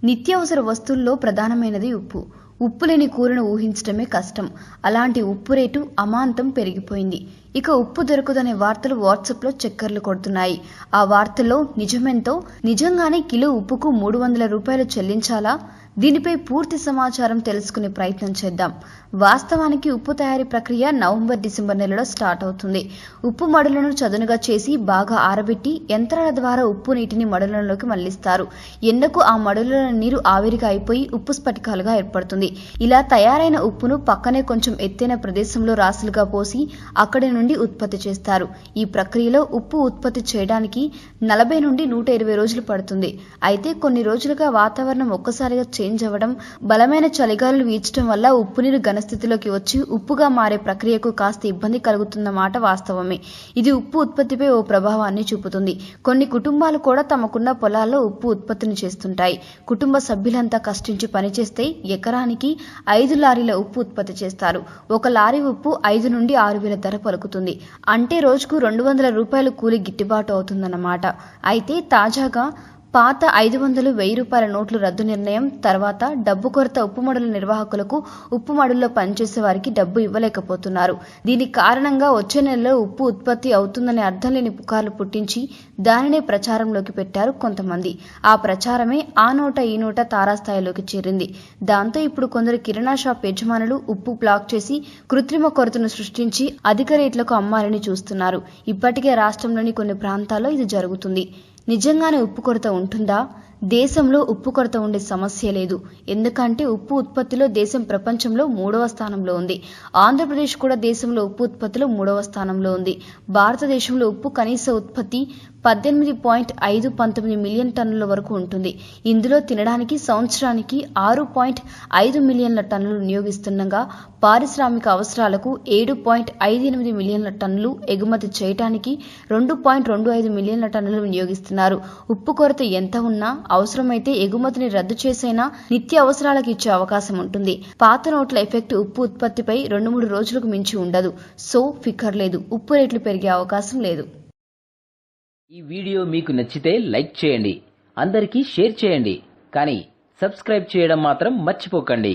నిత్యావసర వస్తువుల్లో ప్రధానమైనది ఉప్పు. ఉప్పు లేని కూరను ఊహించడమే కష్టం. అలాంటి ఉప్పు రేటు అమాంతం పెరిగిపోయింది. ఇక ఉప్పు దొరకదనే వార్తలు వాట్సాప్లో చక్కర్లు కొడుతున్నాయి. ఆ వార్తల్లో నిజమెంతో, నిజంగానే కిలో ఉప్పుకు 300 రూపాయలు చెల్లించాలా? దీనిపై పూర్తి సమాచారం తెలుసుకునే ప్రయత్నం చేద్దాం. వాస్తవానికి ఉప్పు తయారీ ప్రక్రియ నవంబర్-డిసెంబర్ నెలలో స్టార్ట్ అవుతుంది. ఉప్పు మడులను చదునుగా చేసి బాగా ఆరబెట్టి యంత్రాల ద్వారా ఉప్పు నీటిని మడులలోకి మళ్లిస్తారు. ఎండకు ఆ మడులలో నీరు ఆవిరిగా అయిపోయి ఉప్పు స్ఫటికాలుగా ఏర్పడుతుంది. ఇలా తయారైన ఉప్పును పక్కనే కొంచెం ఎత్తైన ప్రదేశంలో రాసులుగా పోసి అక్కడి నుండి ఉత్పత్తి చేస్తారు. ఈ ప్రక్రియలో ఉప్పు ఉత్పత్తి చేయడానికి 40 నుండి 120 రోజులు పడుతుంది. అయితే కొన్ని రోజులుగా వాతావరణం ఒక్కసారిగా చేంజ్ అవ్వడం, బలమైన చలిగాలులు వీచడం వల్ల ఉప్పు నీరు ఘనస్థితిలోకి వచ్చి ఉప్పుగా మారే ప్రక్రియకు కాస్త ఇబ్బంది కలుగుతున్నమాట వాస్తవమే. ఇది ఉప్పు ఉత్పత్తిపై ఓ ప్రభావాన్ని చూపుతుంది. కొన్ని కుటుంబాలు కూడా తమకున్న పొలాల్లో ఉప్పు ఉత్పత్తిని చేస్తుంటాయి. కుటుంబ సభ్యులంతా కష్టించి పనిచేస్తే ఎకరానికి 5 లారీల ఉప్పు ఉత్పత్తి చేస్తారు. ఒక లారీ ఉప్పు 5 నుండి 6 వేల ధర పలుకుతుంది. అంటే రోజుకు 200 రూపాయలు కూలి గిట్టుబాటు అవుతుందన్నమాట. అయితే తాజాగా పాత 500, 1000 రూపాయల నోట్ల రద్దు నిర్ణయం తర్వాత డబ్బు కొరత ఉప్పు మడుల నిర్వాహకులకు, ఉప్పు మడుల్లో పనిచేసే వారికి డబ్బు ఇవ్వలేకపోతున్నారు. దీనికి కారణంగా వచ్చే నెలలో ఉప్పు ఉత్పత్తి అవుతుందనే అర్థం లేని పుకార్లు పుట్టించి దానినే ప్రచారంలోకి పెట్టారు కొంతమంది. ఆ ప్రచారమే ఆ నోట ఈ నోట తారాస్థాయిలోకి చేరింది. దాంతో ఇప్పుడు కొందరు కిరాణా షాప్ యజమానులు ఉప్పు బ్లాక్ చేసి కృత్రిమ కొరతను సృష్టించి అధిక రేట్లకు అమ్మాలని చూస్తున్నారు. ఇప్పటికే రాష్ట్రంలోని కొన్ని ప్రాంతాల్లో ఇది జరుగుతుంది. నిజంగానే ఉప్పు కొరత ఉంటుందా? దేశంలో ఉప్పు కొరత ఉండే సమస్య లేదు. ఎందుకంటే ఉప్పు ఉత్పత్తిలో దేశం ప్రపంచంలో 3వ స్థానంలో ఉంది. ఆంధ్రప్రదేశ్ కూడా దేశంలో ఉప్పు ఉత్పత్తిలో 3వ స్థానంలో ఉంది. భారతదేశంలో ఉప్పు కనీస ఉత్పత్తి 18.19 మిలియన్ టన్నుల వరకు ఉంటుంది. ఇందులో తినడానికి సంవత్సరానికి 6.5 మిలియన్ల టన్నులు వినియోగిస్తుండగా పారిశ్రామిక అవసరాలకు 7.58 మిలియన్ల టన్నులు, ఎగుమతి చేయడానికి 2.25 మిలియన్ల టన్నులు వినియోగిస్తున్నారు. ఉప్పు కొరత ఎంత ఉన్నా అవసరమైతే ఎగుమతిని రద్దు చేసైనా నిత్య అవసరాలకు ఇచ్చే అవకాశం ఉంటుంది. పాత నోట్ల ఎఫెక్ట్ ఉప్పు ఉత్పత్తిపై 2-3 రోజులకు మించి ఉండదు. సో ఫికర్ లేదు, ఉప్పు రేట్లు పెరిగే అవకాశం లేదు. ఈ వీడియో మీకు నచ్చితే లైక్ చేయండి, అందరికీ షేర్ చేయండి, కానీ సబ్స్క్రైబ్ చేయడం మాత్రం మర్చిపోకండి.